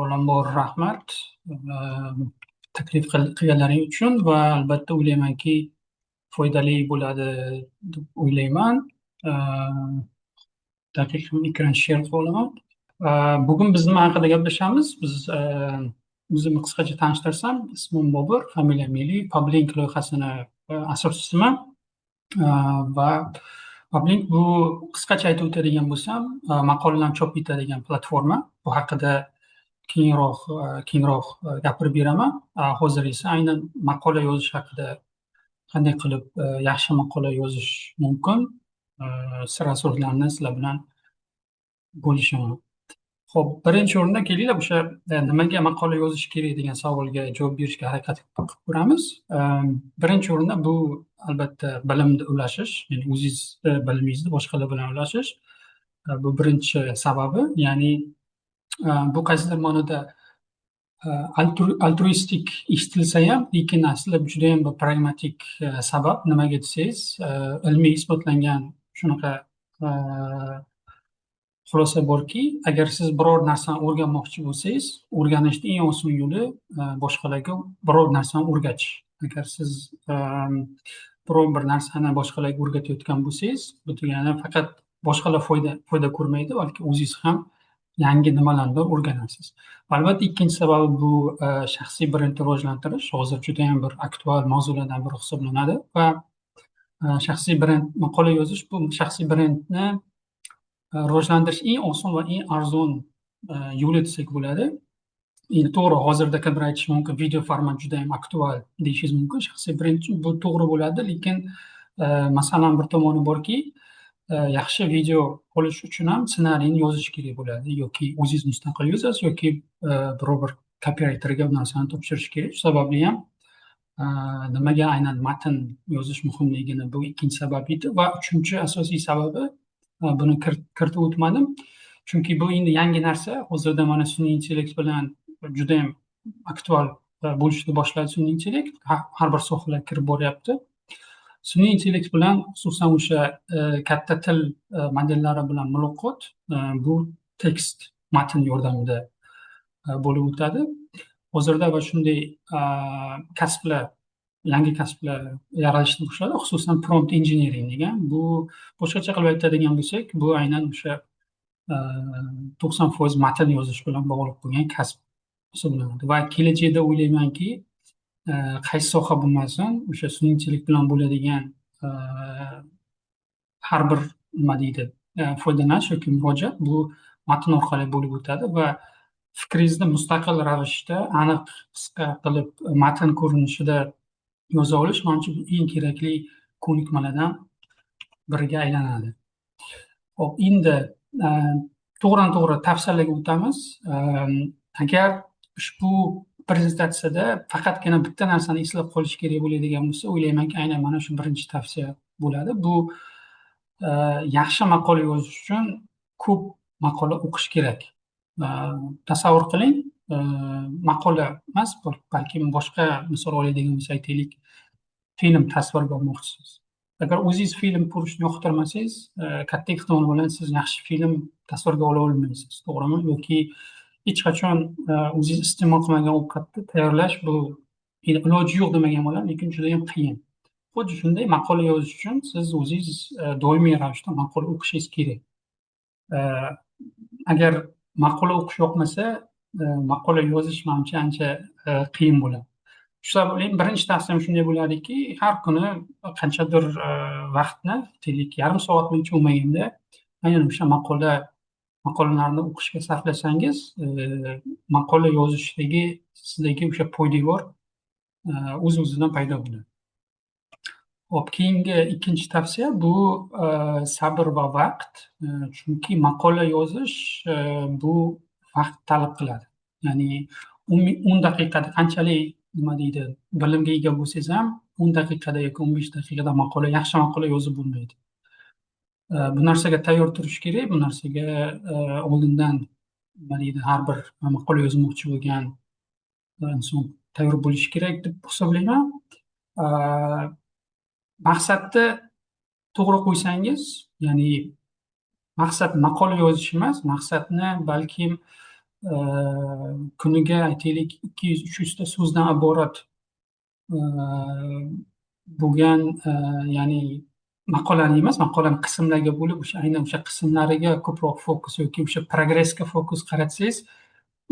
Avvalambor rahmat taklif qilganlaring uchun va albatta o'ylaymanki foydali bo'ladi deb o'ylayman. Daqiqamni ekran share qilib olaman. Bugun biz nima haqida gaplashamiz? O'zimni qisqacha tanishtirsam, ismim Bobur, familiyam Meli, Public loyihasini asoschisiman. Va Public bu qisqacha aytib o'tadigan bo'lsam, maqolalarni chop etadigan platforma. Bu haqida keyinroq gapirib beraman. Hozir esa aynan maqola yozish haqida qanday qilib yaxshi maqola yozish mumkin, sir asrorlarni sizlar bilan bo'lishaman. Xo'p, birinchi o'rinda kelinglar o'sha nimaga maqola yozish kerak degan savolga javob berishga harakat qilib ko'ramiz. Birinchi o'rinda bu albatta bilimni ulashish, ya'ni o'zingizni bilimingizni boshqalar bilan ulashish. Bu birinchi sababi, ya'ni bu qaysidir ma'noda altruistik eshitilsa ham, lekin aslida juda ham bir pragmatik sabab. Nimaga desangiz, ilmiy isbotlangan shunaqa xulosa borki, agar siz biror narsani o'rganmoqchi bo'lsangiz, o'rganishning eng oson yo'li boshqalarga biror narsani o'rgatish. Agar siz biror bir narsani boshqalarga o'rgatayotgan bo'lsangiz, bu degani faqat boshqalar foyda ko'rmaydi, balki o'zingiz ham yangi nimalarni o'rganasiz. Albatta, ikkinchi sababi bu shaxsiy brendni rivojlantirish. Hozir juda ham bir aktual mavzulardan biri hisoblanadi va shaxsiy brend, maqola yozish bu shaxsiy brendni rivojlantirish eng oson va eng arzon yo'li desak bo'ladi. Endi to'g'ri, hozirda kimdir aytishi mumkin, video format juda ham aktual deyishingiz mumkin. Shaxsiy brend uchun bu to'g'ri bo'ladi, lekin masalan bir tomoni borki, yaxshi video olish uchun ham ssenariyni yozish kerak bo'ladi, yoki o'zingiz mustaqil yozasiz, yoki biror bir copywriterga bu narsani topshirish kerak. Shu sababli ham nimaga aynan matn yozish muhimligini bu ikkinchi sabab edi. Va uchinchi asosiy sababi, buni kiritib o'tmadim, chunki bu endi yangi narsa. Hozirda mana sun'iy intellekt bilan juda ham aktual bo'lishni boshladi. Sun'iy intellekt har bir sohaga kirib boryapti. Sun'iy intellekt bilan, xususan o'sha katta til modellari bilan muloqot bu tekst, matn yordamida bo'lib o'tadi. Hozirda va shunday yangi kasblar yaralishni boshladi, xususan prompt engineering degan. Bu boshqacha qilib aytadigan bo'lsak, bu aynan o'sha 90% matn yozish bilan bog'liq bo'lgan kasb hisoblanadi. Va kelajakda o'ylaymanki, qaysi soha bo'lmasin, o'sha sun'iy intellekt bilan bo'ladigan har bir foydalanish yoki murojaat bu matn orqali bo'lib o'tadi va fikringizni mustaqil ravishda aniq, qisqa qilib matn ko'rinishida yoza olish menimcha bu eng kerakli ko'nikmalardan biriga aylanadi. Hop, endi to'g'ridan-to'g'ri tavsiyalarga o'tamiz. Agar ushbu prezentatsiyada faqatgina bitta narsani eslab qolish kerak bo'ladigan bo'lsa, o'ylaymanki aynan mana shu birinchi tavsiya bo'ladi. Bu yaxshi maqola yozish uchun ko'p maqola o'qish kerak. Tasavvur qiling, maqola emas, balki boshqa misol oladigan bo'lsak, aytaylik, film tasvirga olmoqchisiz. Agar o'zingiz film ko'rishni yoqtirmasangiz, katta ehtimol bilan siz yaxshi film tasvirga ola olmaysiz, to'g'rimi? Yoki hech qachon o'zingiz iste'mol qilmagan ovqatni tayyorlash bu iloji yo'q demagan bo'laman, lekin juda ham qiyin. Xuddi shunday maqola yozish uchun siz o'zingiz doimiy ravishda maqola o'qishingiz kerak. Agar maqola o'qish yoqmasa, maqola yozish menimcha ancha qiyin bo'ladi. Shu sababli birinchi tavsiyam shunday bo'ladiki, har kuni qanchadir vaqtni, deylik yarim soat bo'yicha bo'lmaganda, aynan o'sha maqolalarni o'qishga sarflasangiz, maqola yozishdagi sizdagi o'sha poydevor o'z-o'zidan paydo bo'ladi. Hop, keyingi ikkinchi tavsiya bu sabr va vaqt. Chunki maqola yozish bu vaqt talab qiladi. Ya'ni 10 daqiqada qanchalik bilimga ega bo'lsangiz ham 10 daqiqada yoki 15 daqiqada yaxshi maqola yozib bo'lmaydi. Bu narsaga tayyor turish kerak. Bu narsaga oldindan har bir maqola yozmoqchi bo'lgan inson tayyor bo'lishi kerak deb hisoblayman. Maqsadni to'g'ri qo'ysangiz, ya'ni maqsad maqola yozish emas, maqsadni balkim kuniga aytaylik 200-300 ta so'zdan iborat e, bo'lgan, ya'ni maqolani emas, maqolani qismlarga bo'lib, o'sha aynan o'sha qismlariga ko'proq fokus yoki o'sha progressga fokus qaratsangiz,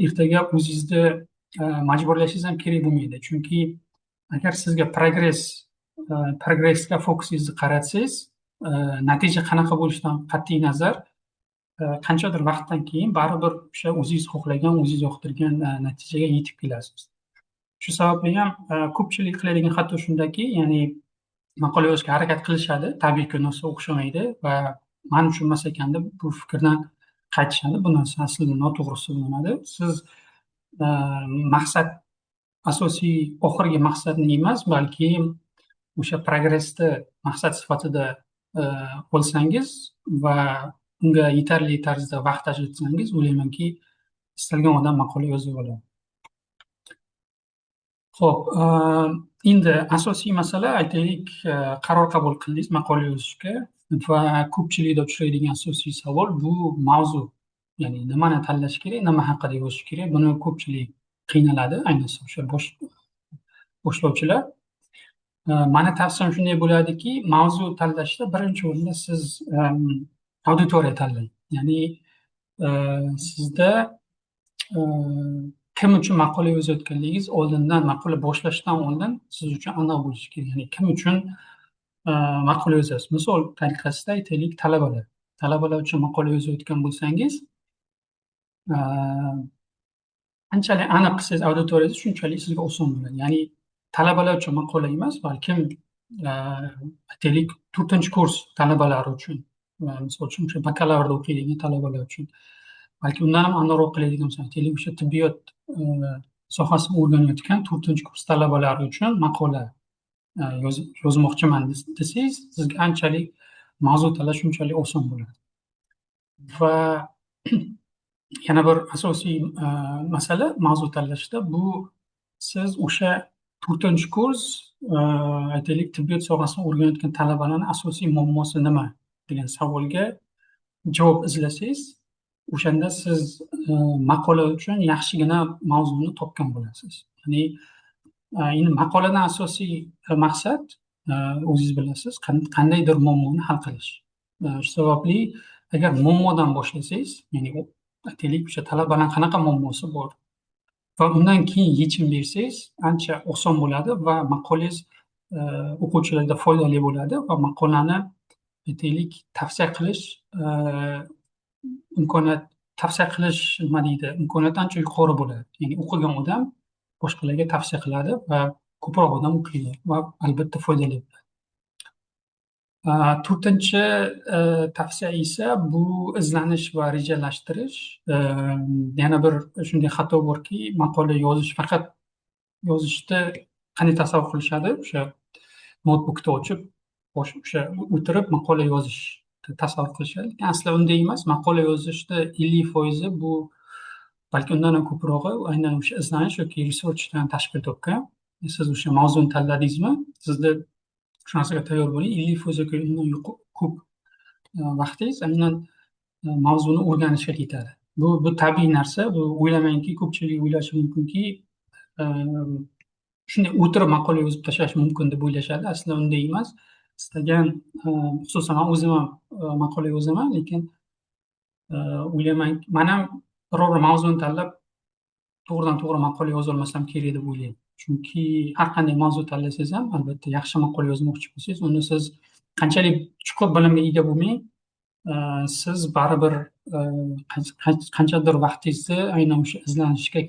ertaga o'zingizni majburlashingiz ham kerak bo'lmaydi. Chunki agar sizga progressga fokusingizni qaratsangiz, natija qanaqa bo'lishidan qat'iy nazar, qanchadir vaqtdan keyin baribir o'sha o'zingiz xohlagan, o'zingiz yoqtirgan natijaga yetib kelasiz. Shu sababli ham ko'pchilik qiladigan xato shundaki, ya'ni maqola yozishga harakat qilishadi, tabiiyki narsa o'xshamaydi va man uchun emas ekan deb bu fikrdan qaytishadi. Bu narsa aslida noto'g'ri hisoblanadi. Siz maqsad, asosiy oxirgi maqsadni emas, balki o'sha progressni maqsad sifatida olsangiz va unga yetarli tarzda vaqt ajratsangiz, o'ylaymanki, istalgan odam maqola yozib oladi. Xo'p, endi asosiy masala, aytaylik, qaror qabul qildingiz maqola yozishga va ko'pchilikda uchraydigan asosiy savol bu mavzu. Ya'ni nimani tanlash kerak, nima haqida yozish kerak? Buni ko'pchilik qiynaladi, ayniqsa o'sha boshlovchilar. Mani tavsiyam shunday bo'ladiki, mavzu tanlashda birinchi o'rinda siz auditoriya tanlang. Ya'ni sizda kim uchun maqola yozayotganligingiz oldindan, maqola boshlashdan oldin siz uchun aniq bo'lishi kerak. Ya'ni kim uchun maqola yozasiz? Misol tariqasida aytaylik, talabalar uchun maqola yozayotgan bo'lsangiz, qanchalik aniq qilsangiz auditoriyangizni, shunchalik sizga oson bo'ladi. Ya'ni talabalar uchun maqola emas, balkim aytaylik 4-kurs talabalari uchun, misol uchun o'sha bakalavrda o'qiydigan talabalar uchun, balki undan ham aniqroq qiladigan bo'lsa, aytaylik o'sha tibbiyot sohasini o'rganayotgan 4-kurs talabalari uchun maqola yozmoqchiman desangiz, sizga anchalik mavzu tanlash shunchalik oson bo'ladi. Va yana bir asosiy masala mavzu tanlashda bu, siz o'sha 4-kurs aytaylik tibbiyot sohasini o'rganayotgan talabalarning asosiy muammosi nima degan savolga javob izlasangiz, o'shanda siz maqola uchun yaxshigina mavzuni topgan bo'lasiz. Ya'ni endi maqoladan asosiy maqsad, o'zingiz bilasiz, qandaydir muammoni hal qilish. Shu sababli agar muammodan boshlasangiz, ya'ni aytaylik o'sha talabalar qanaqa muammosi bor va undan keyin yechim bersangiz, ancha oson bo'ladi va maqolangiz o'quvchilarga foydali bo'ladi va maqolani aytaylik tavsiya qilish imkoniyati ancha yuqori bo'ladi. Ya'ni o'qigan odam boshqalarga tavsiya qiladi va ko'proq odam o'qiydi va albatta foydali bo'ladi. 4-chi tavsiya esa bu izlanish va rejalashtirish. Yana bir shunday xato borki, maqola yozish, faqat yozishni qanday tasavvur qilishadi? O'sha notebookni ochib, o'sha o'tirib maqola yozish tasavvur qilishadi. Lekin aslida unday emas. Maqola yozishda 50% bu, balki undan ham ko'prog'i aynan o'sha izlanish yoki researchdan tashkil topgan. Siz o'sha mavzuni tanladingizmi, sizda shu narsaga tayyor bo'ling. 50% undan ko'p vaqtingiz aynan mavzuni o'rganishga ketadi. Bu tabiiy narsa. Bu o'ylamangki, ko'pchilik o'ylashi mumkinki, shunday o'tirib maqola yozib tashlash mumkin deb o'ylashadi. Aslida unday emas. Istagan, xususan men o'zim ham maqola yozaman, lekin o'ylayman, men ham biror bir mavzuni tanlab to'g'ridan to'g'ri maqola yoza olmasam kerak deb o'ylayman. Chunki har qanday mavzu tanlasangiz ham, albatta yaxshi maqola yozmoqchi bo'lsangiz, uni siz qanchalik chuqur bilimga ega bo'lmang, siz baribir qanchadir vaqtingizni aynan o'sha izlanishga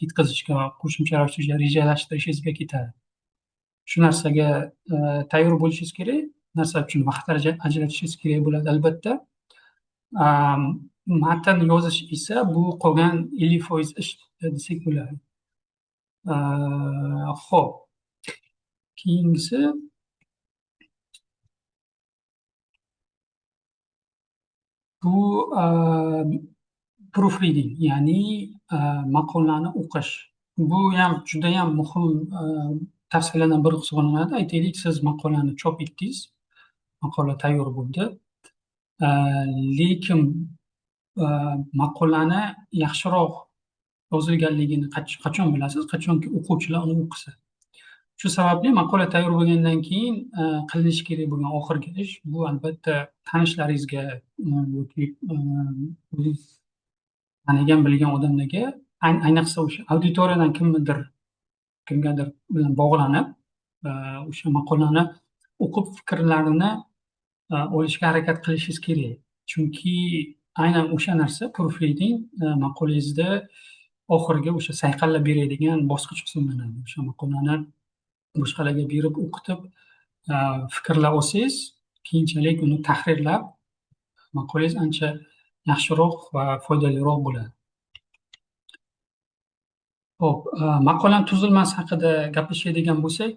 ketkazishga, qo'shimcha ravishda rejalashtirishingizga ketadi. Shu narsaga tayyor bo'lishingiz kerak, narsa uchun vaqt ajratishingiz kerak bo'ladi albatta. Matn yozish esa bu qolgan 50% ish desak bo'ladi. Xo'p, keyingisi bu proofreading, ya'ni maqolani o'qish. Bu ham juda ham muhim tavsiyalardan biri hisoblanadi. Aytaylik, siz maqolani chop etdingiz, maqola tayyor bo'ldi. Lekin maqolani yaxshiroq yozilganligini qachon bilasiz? Qachonki o'quvchilar uni o'qisa. Shu sababli maqola tayyor bo'lgandan keyin qilinishi kerak bo'lgan oxirgi ish bu albatta tanishlaringizga yoki o'zingiz tanigan bilgan odamlarga ayniqsa o'sha auditoriyadan kimgadir bilan bog'lanib o'sha maqolani o'qib fikrlarini olishga harakat qilishingiz kerak. Chunki aynan o'sha narsa proofreading maqolangizda oxirgi o'sha sayqallab beradigan bosqich hisoblanadi. O'sha maqolani boshqalarga berib o'qitib fikrlab olsangiz, keyinchalik uni tahrirlab maqolangiz ancha yaxshiroq va foydaliroq bo'ladi. Ho'p, maqolani tuzilmasi haqida gaplashadigan bo'lsak,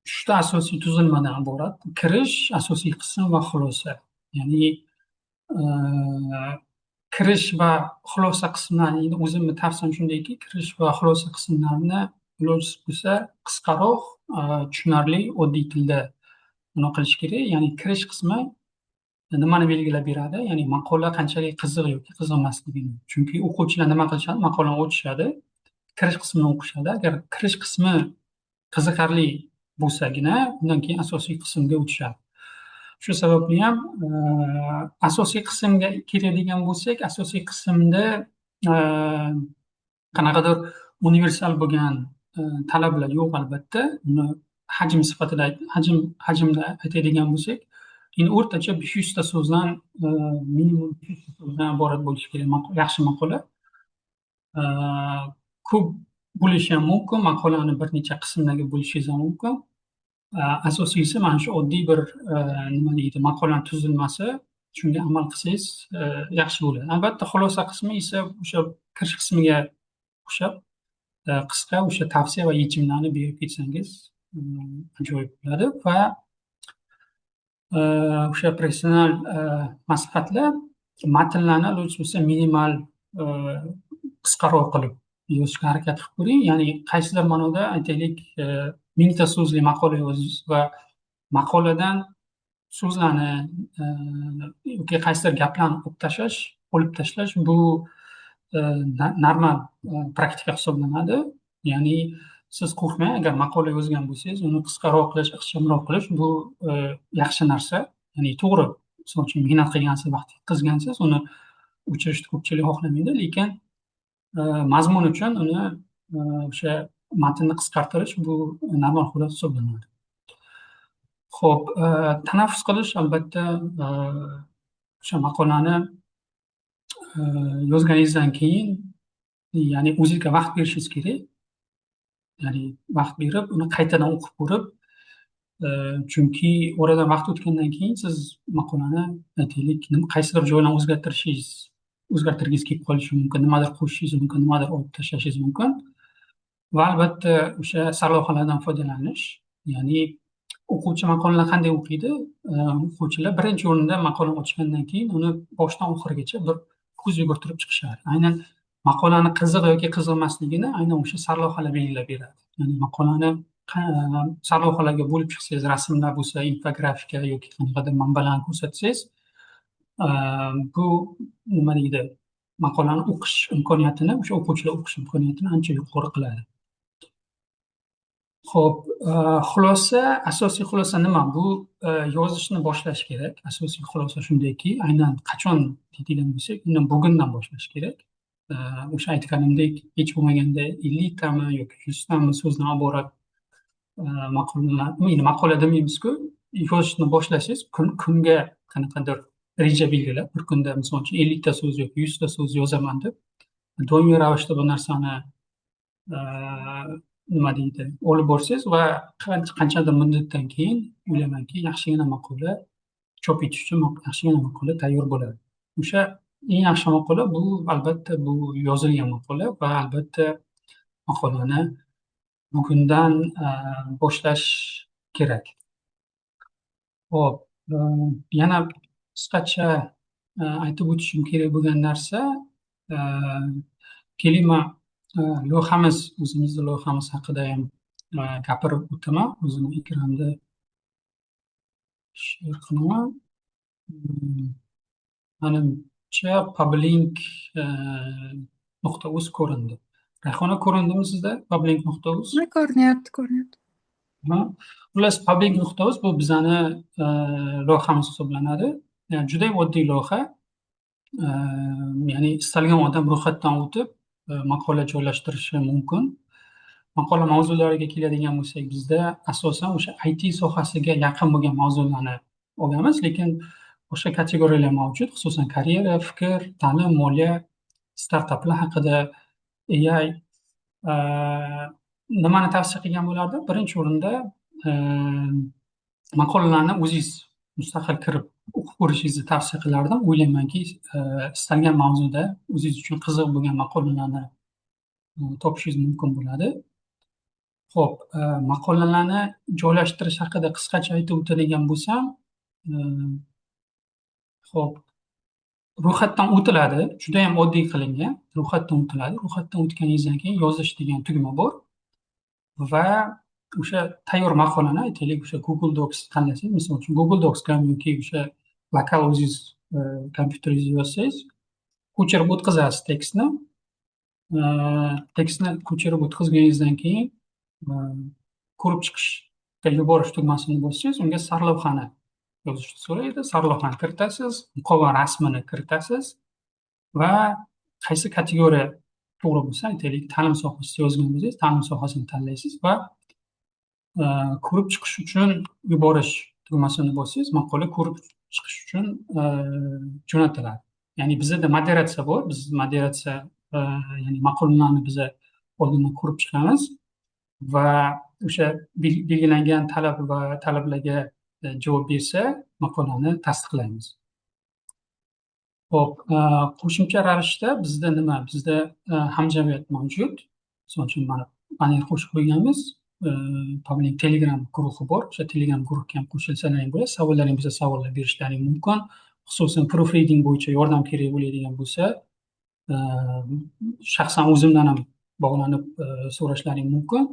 3 ta asosiy tuzilmadan iborat. Kirish, asosiy qism va xulosa. Ya'ni kirish va xulosa qismlarini o'zimni tavsiyam shundayki, kirish va xulosa qismlarini iloji bo'lsa qisqaroq, tushunarli, oddiy tilda uni qilish kerak. Ya'ni kirish qismi nimani belgilab beradi? Ya'ni maqola qanchalik qiziq yoki qiziq emasligini. Chunki o'quvchilar nima qilishadi? Maqolani o'qishadi, kirish qismini o'qishadi. Agar kirish qismi qiziqarli bo'lsagina, undan keyin asosiy qismga o'tishadi. Shu sababli ham asosiy qismga keladigan bo'lsak, asosiy qismda qanaqadir universal bo'lgan talablar yo'q albatta. Uni hajm sifatida hajmda aytadigan bo'lsak, endi o'rtacha 500 ta so'zdan minimum 500 ta so'zdan iborat bo'lishi kerak yaxshi maqola. Ko'p bo'lishi ham mumkin, maqolani bir necha qismlarga bo'lishingiz ham mumkin. Asosiysi mana shu oddiy bir nima deydi, maqolani tuzilmasi, shunga amal qilsangiz yaxshi bo'ladi. Albatta xulosa qismi esa o'sha kirish qismiga o'xshab qisqa o'sha tavsiya va yechimlarni berib ketsangiz ajoyib bo'ladi va o'sha professional maslahatlar matnlarni iloji bo'lsa minimal qisqaroq qilib yozishga harakat qilib ko'ring. Ya'ni qaysidir ma'noda aytaylik 1000 ta so'zli maqola yozish va maqoladan so'zlarni yoki qaysidir gaplarni olib tashlash bu normal praktika hisoblanadi. Ya'ni siz qo'rqmang, agar maqola yozgan bo'lsangiz, uni qisqaroq qilish, ixchamroq qilish bu yaxshi narsa. Ya'ni to'g'ri, misol uchun mehnat qilgansiz, vaqt yetkazgansiz, uni o'chirishni ko'pchilik xohlamaydi, lekin mazmun uchun uni o'sha matnni qisqartirish bu normal holat hisoblanadi. Xo'p, tanaffus qilish albatta o'sha maqolani yozganingizdan keyin, ya'ni o'zingizga vaqt berishingiz kerak. Ya'ni vaqt berib, uni qaytadan o'qib ko'rib, chunki oradan vaqt o'tgandan keyin siz maqolani aytaylik qaysidir joylarni o'zgartirgingiz kelib qolishi mumkin, nimadir qo'shishingiz mumkin, nimadir olib tashlashingiz mumkin. Va albatta o'sha sarlavhalardan foydalanish. Ya'ni o'quvchi maqolani qanday o'qiydi? O'quvchilar birinchi o'rinda maqolani ochgandan keyin uni boshdan oxirigacha bir ko'z yugurtirib chiqishadi. Aynan maqolani qiziq yoki qiziq emasligini aynan o'sha sarlavhalar belgilab beradi. Ya'ni maqolani sarlavhalarga bo'lib chiqsangiz, rasmlar bo'lsa, infografika yoki qanaqadir manbalarni ko'rsatsangiz, bu nima deydi, maqolani o'qish imkoniyatini, o'sha o'quvchilar o'qish imkoniyatini ancha yuqori qiladi. Xo'p, xulosa, asosiy xulosa nima? Bu yozishni boshlash kerak. Asosiy xulosa shundayki, aynan qachon deydigan bo'lsak, undan bugundan boshlash kerak. O'sha aytganimdek, hech bo'lmaganda 50 tami yoki 100 tami so'zdan iborat maqola demaymiz-ku, yozishni boshlasangiz, kunga qanaqadir reja belgilab, bir kunda misol uchun 50 ta so'z yoki 100 ta so'z yozaman deb, doimiy ravishda bu narsani nima deydi, olib borsangiz va qanchadir muddatdan keyin o'ylaymanki, yaxshigina maqola chop etish uchun yaxshigina maqola tayyor bo'ladi. O'sha eng yaxshi maqola bu albatta bu yozilgan maqola va albatta maqolani bugundan boshlash kerak. Hop, yana qisqacha aytib o'tishim kerak bo'lgan narsa, kelima o'zimizni loyihamiz haqida ham gapirib o'taman. O'zimni ekranda share qilaman. Mana Public nuqta uz ko'rindi. Rayhona, ko'rindimi sizda public nuqta uz? Ko'rinyapti, ko'rinyapti. Ha. Xullas, public nuqta uz bu bizani loyihamiz hisoblanadi. Yani juda ham oddiy loyiha. Ya'ni istalgan odam ro'yxatdan o'tib maqola joylashtirishi mumkin. Maqola mavzulariga keladigan bo'lsak, bizda asosan o'sha IT sohasiga yaqin bo'lgan mavzularni olamiz, lekin boshqa kategoriyalar mavjud, xususan karyera, fikr, ta'lim, moliya, startaplar haqida, AI. Nimani tavsiya qilgan bo'lardim? Birinchi o'rinda e, maqolalarni o'zingiz mustaqil kirib o'qib ko'rishingizni tavsiya qilardim. O'ylaymanki, istalgan mavzuda o'zingiz uchun qiziq bo'lgan maqolalarni topishingiz mumkin bo'ladi. Ho'p, maqolalarni joylashtirish haqida qisqacha aytib o'tadigan bo'lsam, e, ho'p, ro'yxatdan o'tiladi, juda ham oddiy qilingan. Ro'yxatdan o'tiladi. Ro'yxatdan o'tganingizdan keyin yozish degan tugma bor va o'sha tayyor maqolani, aytaylik, o'sha Google Docs tanlasangiz, misol uchun Google Docsga yoki o'sha lokal o'zingiz kompyuteringizga yozsangiz, ko'chirib o'tkazasiz tekstni. Tekstni ko'chirib o'tkazganingizdan keyin ko'rib chiqishga yuborish tugmasini bossangiz, unga sarlavhani yozishni so'raydi. Sarlavhani kiritasiz, muqova rasmini kiritasiz va qaysi kategoriya to'g'ri bo'lsa, aytaylik, ta'lim sohasida yozgan bo'lsangiz, ta'lim sohasini tanlaysiz va ko'rib chiqish uchun yuborish tugmasini bossangiz, maqola ko'rib chiqish uchun jo'natiladi. Ya'ni bizda moderatsiya bor. Biz moderatsiya, ya'ni maqolalarni biz oldindan ko'rib chiqamiz va o'sha belgilangan talab va talablarga javob bersa, maqolani tasdiqlaymiz. Ho'p, qo'shimcha ravishda bizda nima? Bizda hamjamiyat mavjud. Misol uchun mana banner qo'shib qo'yganmiz. Public Telegram guruhi bor. O'sha Telegram guruhga ham qo'shilsalaring bo'ladi. Savollaring bo'lsa, savollar berishlaring mumkin. Xususan proofreading bo'yicha yordam kerak bo'ladigan bo'lsa, shaxsan o'zimdan ham bog'lanib so'rashlaring mumkin.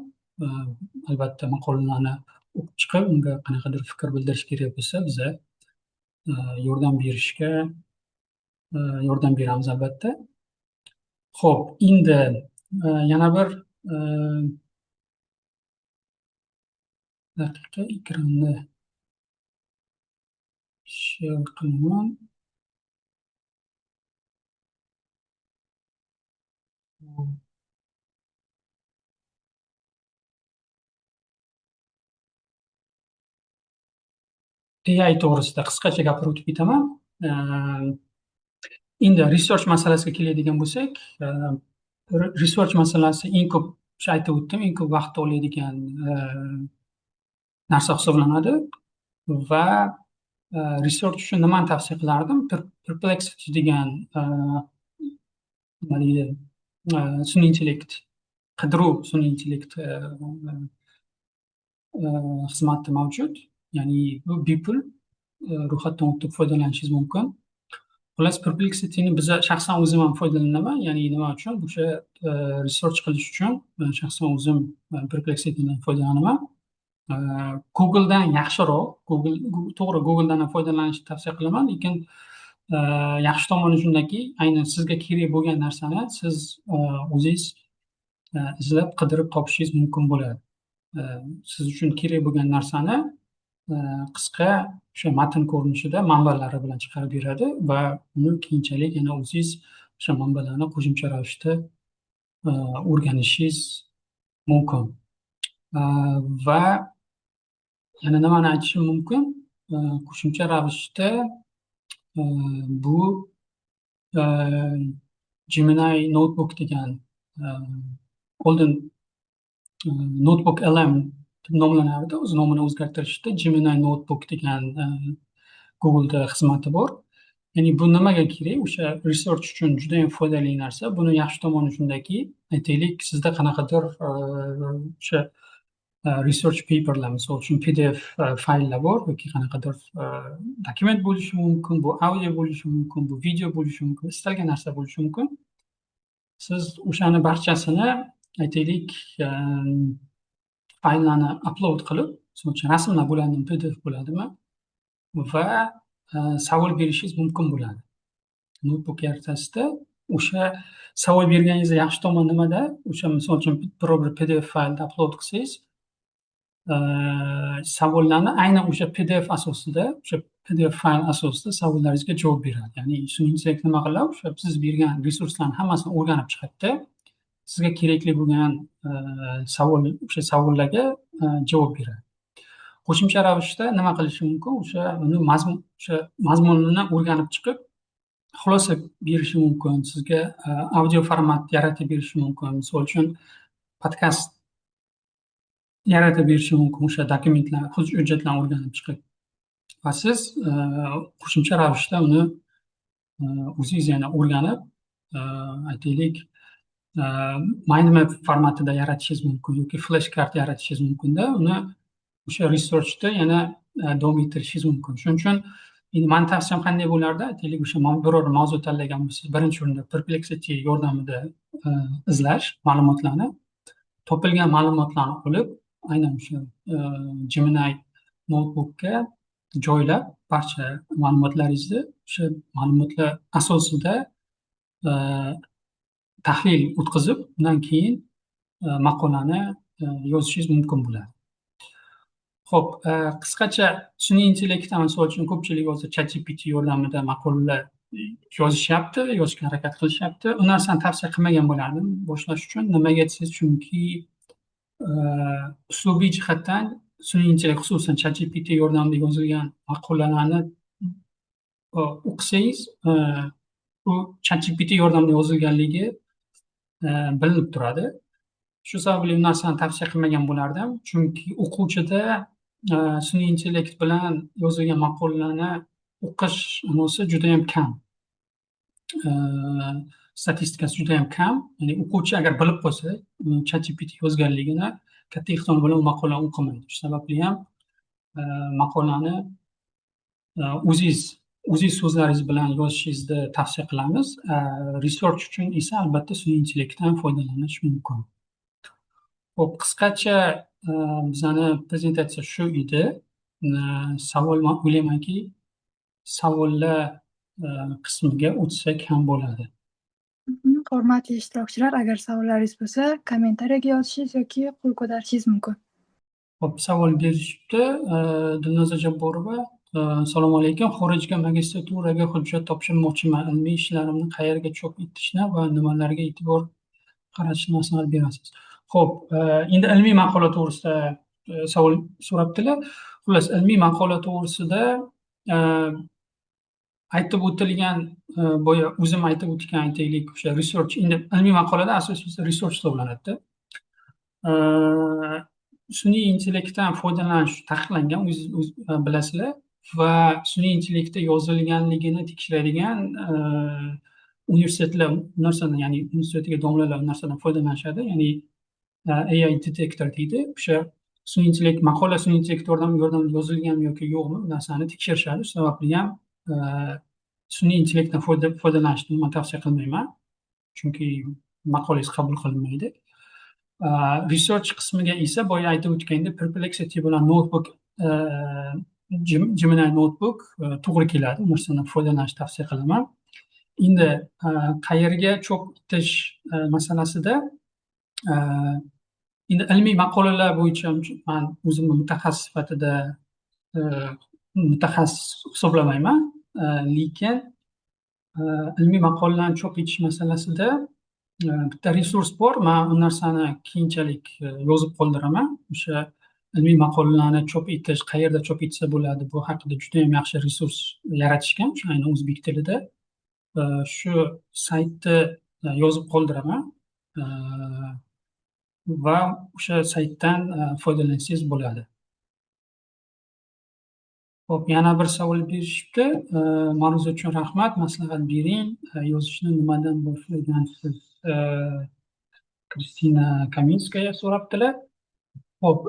Albatta, maqolalarni o'qib chiqib, unga qanaqadir fikr bildirish kerak bo'lsa, biza yordam berishga yordam beramiz albatta. Xo'p, endi yana bir daqiqa, ekronni share qilaman. AI to'g'risida qisqacha gapirib o'tib ketaman. Endi research masalasiga keladigan bo'lsak, research masalasi eng ko'p, o'sha aytib o'tdim, eng ko'p vaqt oladigan narsa hisoblanadi va research uchun nimani tavsiya qilardim? Perplexity degan nima deydi, sun'iy intellekt, qidiruv sun'iy intellekt xizmati mavjud. Ya'ni bu bepul, ro'yxatdan o'tib foydalanishingiz mumkin. Xullas, Perplexity'ni biz shaxsan o'zim ham foydalanaman. Ya'ni nima uchun? O'sha research qilish uchun shaxsan o'zim Perplexity'dan foydalanaman. Google'dan yaxshiroq. To'g'ri, Google'dan ham foydalanishni tavsiya qilaman, lekin yaxshi tomoni shundaki, aynan sizga kerak bo'lgan narsani siz o'zingiz izlab qidirib topishingiz mumkin bo'ladi. Siz uchun kerak bo'lgan narsani qisqa o'sha matn ko'rinishida manbalari bilan chiqarib beradi va uni keyinchalik yana o'zingiz o'sha manbalarni qo'shimcha ravishda o'rganishingiz mumkin. Va yana nimani aytishim mumkin? Qo'shimcha ravishda bu Gemini Notebook degan, oldin Notebook LM deb nomlanardi, o'z nomini o'zgartirishdi. Gemini Notebook degan Google'da xizmati bor. Ya'ni bu nimaga kerak? O'sha research uchun juda ham foydali narsa. Buni yaxshi tomoni shundaki, aytaylik, sizda qanaqadir o'sha research paperlar, misol uchun PDF fayllar bor yoki qanaqadir dokument bo'lishi mumkin, bu audio bo'lishi mumkin, bu video bo'lishi mumkin, istalgan narsa bo'lishi mumkin. Siz o'shani barchasini, aytaylik, fayllarni upload qilib, misol uchun rasmlar bo'ladimi, PDF bo'ladimi va savol berishingiz mumkin bo'ladi. notebook yaratasizda o'sha savol berganingizda yaxshi tomoni nimada? O'sha misol uchun biror bir PDF faylni upload qilsangiz, savollarni aynan o'sha PDF asosida, o'sha PDF fayl asosida savollaringizga javob beradi. Ya'ni shuningdek nima qiladi? O'sha siz bergan resurslarni hammasini o'rganib chiqadida, sizga kerakli bo'lgan o'sha savollarga javob beradi. Qo'shimcha ravishda nima qilishi mumkin? O'sha mazmunini o'rganib chiqib, xulosa berishi mumkin. Sizga audio format yaratib berishi mumkin. Misol uchun podkast yaratib berishi mumkin. O'sha dokumentlar, hujjatlarni o'rganib chiqib va siz qo'shimcha ravishda uni o'zingiz yana o'rganib, aytaylik, mind map formatida yaratishingiz mumkin yoki flash kart yaratishingiz mumkinda, uni o'sha researchda yana davom ettirishingiz mumkin. Shuning uchun mani tavsiyam qanday bo'lardi? Aytaylik, o'sha biror mavzu tanlagan bo'lsangiz, birinchi o'rinda Perplexity yordamida izlash ma'lumotlarni, topilgan ma'lumotlarni olib, aynan o'sha Gemini notebookga joylab, barcha ma'lumotlaringizni o'sha ma'lumotlar asosida tahlil o'tkazib, undan keyin maqolani yozishingiz mumkin bo'ladi. Xo'p, qisqacha sun'iy intellektda misol uchun ko'pchilik hozir ChatGPT yordamida maqolalar yozishyapti, yozishga harakat qilishyapti. U narsani tavsiya qilmagan bo'lardim boshlash uchun. Nimaga desangiz, chunki uslubiy jihatdan sun'iy intellekt, xususan ChatGPT yordamida yozilgan maqolalarni o'qisangiz, u ChatGPT yordamida yozilganligi bilinib turadi. Shu sababli bu narsani tavsiya qilmagan bo'lardim, chunki o'quvchida sun'iy intellekt bilan yozilgan maqolalarni o'qish juda ham kam. Statistikasi juda ham kam. Ya'ni o'quvchi agar bilib qolsa, ChatGPT yozganligini, katta ehtimol bilan u maqolani o'qimaydi. Shu sababli ham maqolani o'zingiz so'zlaringiz bilan yozishingizni tavsiya qilamiz. Research uchun esa albatta sun'iy intellektdan foydalanish mumkin. Xo'p, qisqacha bizani prezentatsiya shu edi. O'ylaymanki, savollar qismiga o'tsak ham bo'ladi. Hurmatli ishtirokchilar, agar savollaringiz bo'lsa, kommentariyaga yozishingiz yoki qo'l ko'tarishingiz mumkin. Xo'p, savol berishibdi Dilnoza Jabborova. Assalomu alaykum. Xorijga magistraturaga hujjat topshirmoqchiman. Ilmiy ishlarimni qayerga chop etishni va nimalarga e'tibor qaratishni maslahat berasiz? Xo'p, endi ilmiy maqola to'g'risida savol so'rabdilar. Xullas, ilmiy maqola to'g'risida aytib o'tilgan, boya o'zim aytib o'tgan, aytaylik, o'sha research, endi ilmiy maqolada asosiysi research hisoblanadi. Sun'iy intellektdan foydalanish taqiqlangan, o'zingiz bilasizlar, va sun'iy intellektda yozilganligini tekshiradigan universitetlar narsadan, ya'ni universitetga domlalar narsadan foydalanishadi. Ya'ni AI detektor deydi. O'sha sun'iy intellekt maqola sun'iy intellekt yordamida yozilganmi yoki yo'qmi, bu narsani tekshirishadi. Shu sababli ham sun'iy intellektdan foydalanishni men tavsiya qilmayman, chunki maqolangiz qabul qilinmaydi. Research qismiga esa boya aytib o'tgandek, Perplexity bilan notebook, Gemini notebook to'g'ri keladi. Bu narsadan foydalanishni tavsiya qilaman. Endi qayerga chop etish masalasida, endi ilmiy maqolalar bo'yicha men o'zimni mutaxassis sifatida mutaxassis hisoblamayman, lekin ilmiy maqolalarni chop etish masalasida bitta resurs bor. Men u narsani keyinchalik yozib qoldiraman. O'sha ilmiy maqolalarni chop etish, qayerda chop etsa bo'ladi, bu haqida juda ham yaxshi resurs yaratishgan, o'sha aynan o'zbek tilida. Shu saytni yozib qoldiraman va o'sha saytdan foydalansangiz bo'ladi. Xo'p, yana bir savol berishibdi. Ma'ruza uchun rahmat, maslahat bering. Yozishni nimadan boshlagansiz? Kristina Kaminskaya so'rabdilar. Xo'p,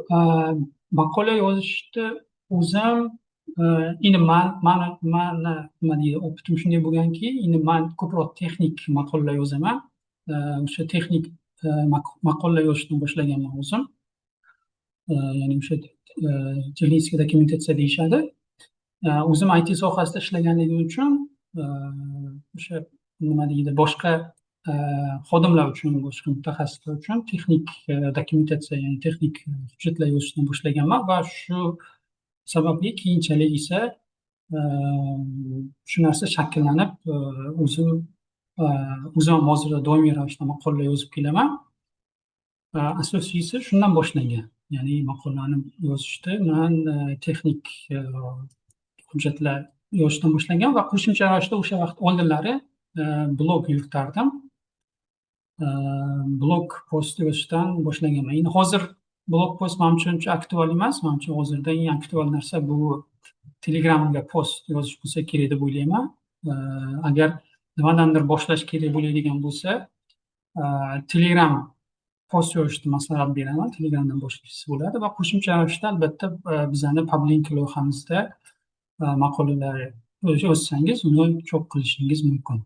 maqola yozishni o'zim endi mani nima deydi, opitim shunday bo'lganki, endi men ko'proq texnik maqolalar yozaman. O'sha texnik maqolalar yozishni boshlaganman o'zim. Ya'ni o'sha texnik dokumentatsiya deyishadi. O'zim IT sohasida ishlaganligim uchun o'sha nima deydi, boshqa xodimlar uchun, boshqa mutaxassislar uchun texnik dokumentatsiya, ya'ni texnik hujjatlar yozishdan boshlaganman va shu sababli keyinchalik esa shu narsa shakllanib, o'zim ham hozirda doimiy ravishda maqolalar yozib kelaman. Asosiysi shundan boshlangan. Ya'ni maqolani yozishda man texnik hujjatlar yozishdan boshlangan va qo'shimcha ravishda o'sha vaqt oldinlari blog yuritardim. Blog post yozishdan boshlaganman. Endi hozir blog post men uchun uncha aktual emas. Men uchun hozirda eng aktual narsa bu Telegramga post yozish bo'lsa kerak deb o'ylayman. Agar nimadandir boshlash kerak bo'ladigan bo'lsa, Telegram post yozishni maslahat beraman. Telegramdan boshlashsa bo'ladi va qo'shimcha ravishda albatta bizani Public loyihamizda maqolalar yozsangiz, uni chop qilishingiz mumkin.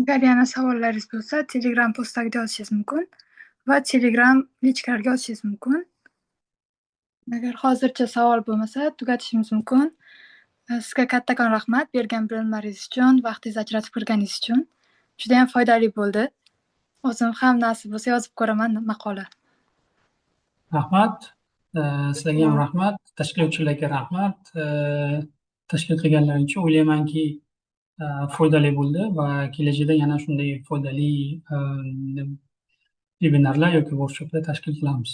Agar yana savollaringiz bo'lsa, Telegram postlarga yozishingiz mumkin va Telegram lichkalarga yozishingiz mumkin. Agar hozircha savol bo'lmasa, tugatishimiz mumkin. Sizga kattakon rahmat bergan bilimlaringiz uchun, vaqtingizni ajratib kirganingiz uchun. Juda ham foydali bo'ldi. O'zim ham nasib bo'lsa yozib ko'raman maqola. Rahmat. Sizlarga ham rahmat. Tashkilotchilarga rahmat. Tashkil qilganlar uchun o'ylaymanki, foydali bo'ldi va kelajakda yana shunday foydali vebinarlar yoki workshoplar tashkil qilamiz.